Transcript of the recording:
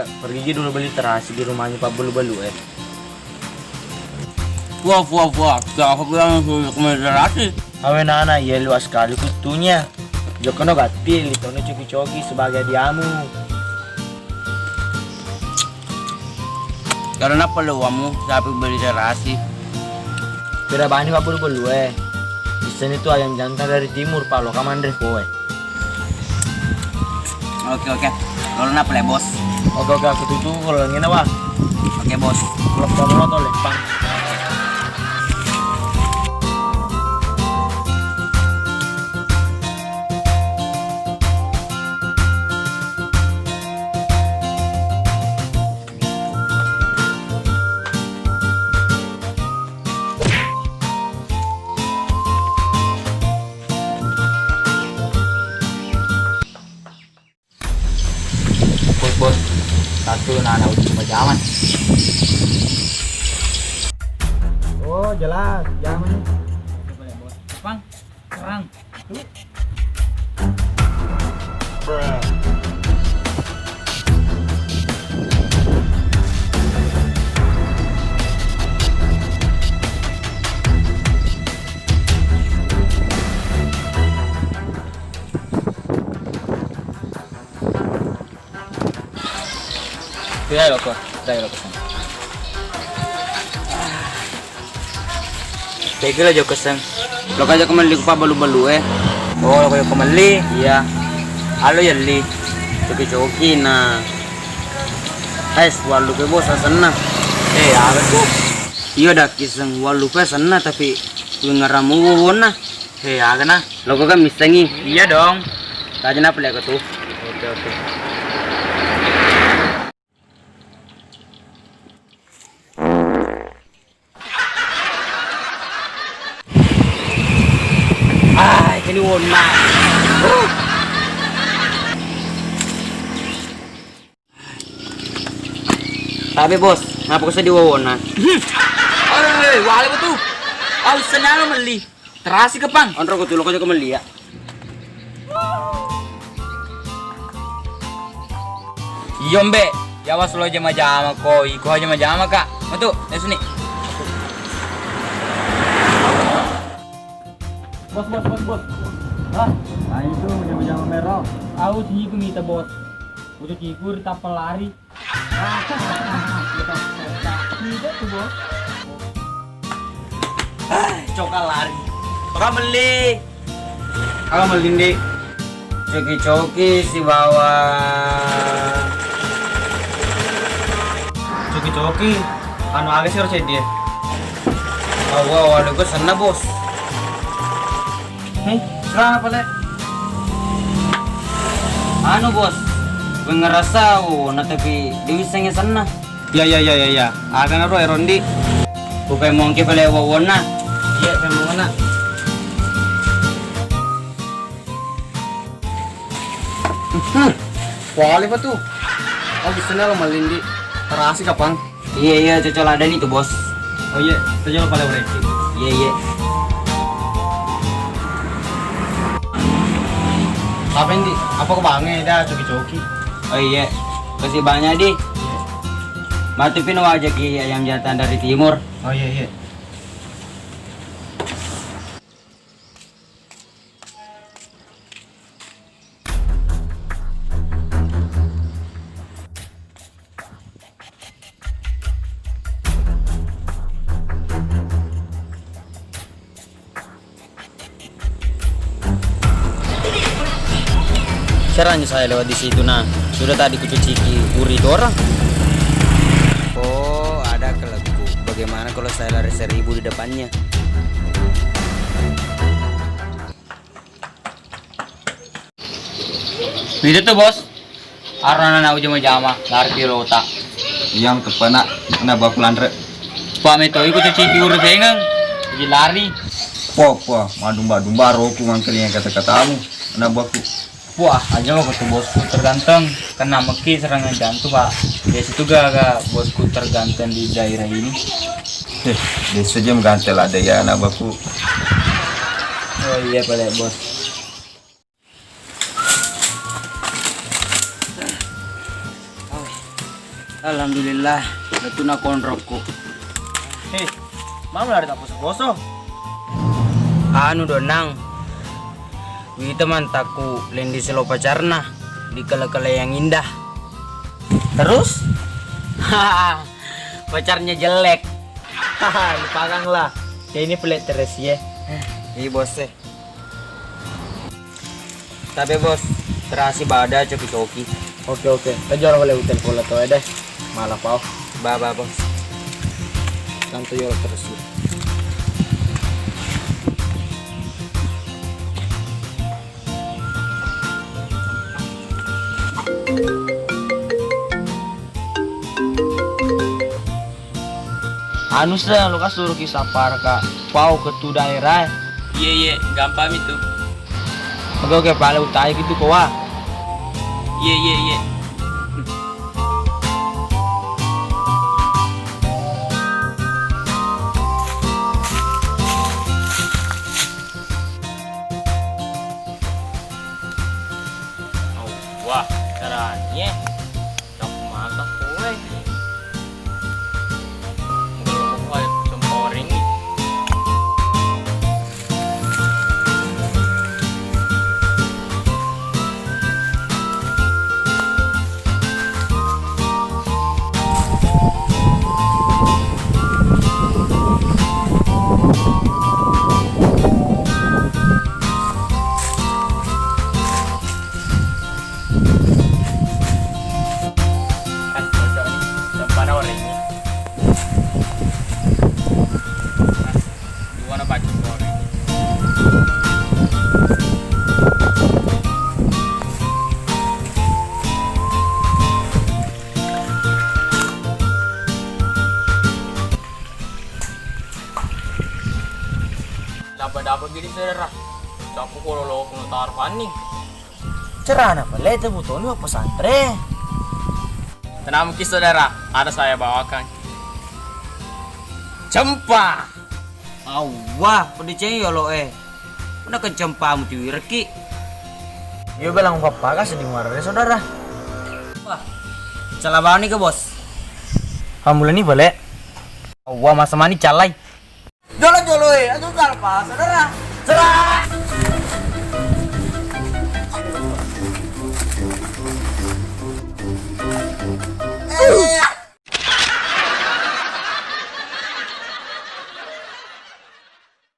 pergi dulu beli terasi di rumahnya Pak Balu-Balu Wah, gak aku bilang terasi. Awen anak ya luas sekali kutunya. Jokono gak pilih, tono coki-coki sebagai diamu. Karena peluangmu sapi beli terasi. Beda bani Pak Balu-Balu Di sini tuh ayam jantan dari timur Pak lo kamandre kowe. Oke. Kalau napa le bos? Oke aku tutup kalau ngene wah. Oke bos. Kalau kamu lo toleh pang. Bos, satu anak uji zaman. Oh jelas, zaman. Bang, serang. Dai lo kesan. Tegel aja kesan. Lo kaja kembali ke Pak Balu-Balu Oh, lo kayak kembali. Iya. Halo ya li. Coki-coki na. Walu ke bos sana. Apa tuh? Iya dah kisang walu ke sana tapi ngaramu wona. Aga na. Lo kan mistangi. Iya dong. Kaja napa le tuh? Oke. Ini wona. Tapi bos, ngapa kau di wona? Wale betul. Oh, senang meli. Terasi ke pang. Ondro kau tuh lo kaja kembali ya. Iya mbe. Ya was lo aja majama koi. Ko aja majama kak. Betul, di sini. Bos. Hah? Nah itu pajama merah. Aku sih pengita bos. Udah cikur tapal lari. Tidak tuh bos. Coka lari. Coka beli. Kalau melindi. Coki-coki si bawah. Coki. Anu agak sih harus dia. Waduh gue sana bos. Kenapa le? Anu bos, gue ngerasa tapi diwisangnya sana. Ya. Akan aro Rondi. Bukan mongki pale wawona. Iya, memang mana? Wali pa tuh. Oh, bisa na lo malindi. Terasi kapang. Iya, cocol ada nih tuh bos. Oh iya, tanya lo pada berarti. Iya. Apa ini? Apa kebange dah coki-coki? Oh iya, kasih banyak di. Matipin wajah ki ayam jantan dari timur. Oh iya. Caranya saya lewat di situ nah. Sudah tadi kucuci uri orang. Oh, ada keleku. Bagaimana kalau saya lari 1000 di depannya? Itu tuh bos. Arana na uji majama, lari rota. Yang kepana na bakulandre. Pamito ikut cuci uri pengang. Uji lari. Po madumba roku mangkali yang kata-katamu na baku. Wah, aja mau ketemu bosku terganteng kena meki serangan jantung pak. Dari situ gak bosku terganteng di daerah ini. Desa jam gantel ada ya na baku. Oh iya pada bos. Alhamdulillah, itu na konrokku. Hei, mau lari tak poso-poso? Anu donang, wi teman taku lendi selo pacarna di kala-kala yang indah. Terus? Hahaha, pacarnya jelek. Haha, lupakan lah. Ya ini pelit terus ya. Iya bos eh. Tapi bos, terasi bada coki-coki. Oke. Kita jual boleh hotel pola tuh deh. Malah pau. Baba bos. Tanto jual terus ya. Anu sudah lu suruh kisapar kak pau ke tu daerah. Iya, gampang itu. Oke pala utai gitu kok wah. Iya. Wah, caranya tak masak kue. Belum kayak semporing. Kan cocok nih, campana orangnya. Gimana baju orangnya? Dapat gini saudara. Capu kalau lo kena tar paning. Cerana pala itu butuh nih pesantren. Tenang mungkin saudara, ada saya bawakan. Cempa. Awah, pediceng ya lo eh. Udah kecempam tu wirki. Yo bilang papa kasih di marah saudara. Wah, salah bawa nih ke bos. Alhamdulillah nih boleh. Wah, masa mani calai. Jolo aduh kalpa saudara. Cerah.